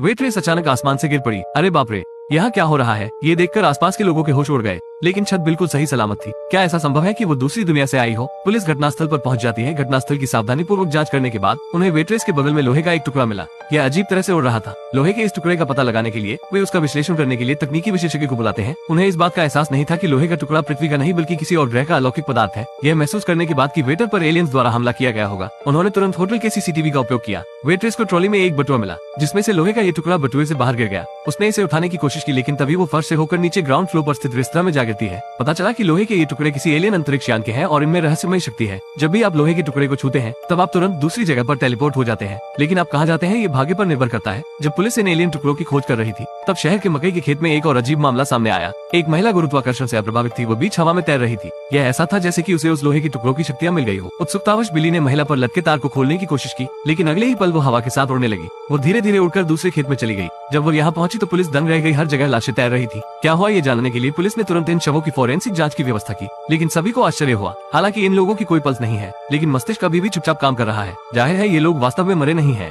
Waitress अचानक आसमान से गिर पड़ी। अरे बाप रे, यहाँ क्या हो रहा है? ये देखकर आसपास के लोगों के होश उड़ गए, लेकिन छत बिल्कुल सही सलामत थी। क्या ऐसा संभव है कि वो दूसरी दुनिया से आई हो? पुलिस घटनास्थल पर पहुंच जाती है। घटनास्थल की सावधानी पूर्वक जांच करने के बाद उन्हें वेट्रेस के बगल में लोहे का एक टुकड़ा मिला। यह अजीब तरह से उड़ रहा था। लोहे के इस टुकड़े का पता लगाने के लिए वे उसका विश्लेषण करने के लिए तकनीकी विशेषज्ञ को बुलाते हैं। उन्हें इस बात का एहसास नहीं था कि लोहे का टुकड़ा पृथ्वी का नहीं बल्कि किसी और ग्रह का अलौकिक पदार्थ है। यह महसूस करने के बाद कि वेटर पर एलियंस द्वारा हमला किया गया होगा, उन्होंने तुरंत होटल के सीसीटीवी का उपयोग किया। वेट्रेस को ट्रॉली में एक बटुआ मिला, जिसमें से लोहे का ये टुकड़ा बटुए से बाहर गिर गया। उसने इसे उठाने की कोशिश की, लेकिन तभी वो फर्श से होकर नीचे ग्राउंड फ्लोर पर स्थित रेस्तरां में जा गिरती है। पता चला कि लोहे के ये टुकड़े किसी एलियन अंतरिक्ष यान के हैं और इनमें रहस्यमय शक्ति है। जब भी आप लोहे के टुकड़े को छूते हैं, तब आप तुरंत दूसरी जगह पर टेलीपोर्ट हो जाते हैं। लेकिन आप कहाँ जाते हैं, ये भाग्य पर निर्भर करता है। जब पुलिस इन एलियन टुकड़ों की खोज कर रही थी, तब शहर के मकई के खेत में एक और अजीब मामला सामने आया। एक महिला गुरुत्वाकर्षण से अप्रभावित थी। वो बीच हवा में तैर रही थी। यह ऐसा था जैसे कि उसे उस लोहे के टुकड़ों की शक्तियां मिल गई हो। उत्सुकतावश बिली ने महिला पर लटके तार को खोलने की कोशिश की, लेकिन अगले ही पल वो हवा के साथ उड़ने लगी। वो धीरे धीरे उड़कर दूसरे खेत में चली गई। जब वो यहाँ पहुंची तो पुलिस दंग रह गई। हर जगह लाशें तैर रही थी। क्या हुआ ये जानने के लिए पुलिस ने तुरंत इन शवों की फोरेंसिक जांच की व्यवस्था की, लेकिन सभी को आश्चर्य हुआ। हालांकि इन लोगों की कोई पल्स नहीं है, लेकिन मस्तिष्क अभी भी चुपचाप काम कर रहा है। जाहिर है ये लोग वास्तव में मरे नहीं है।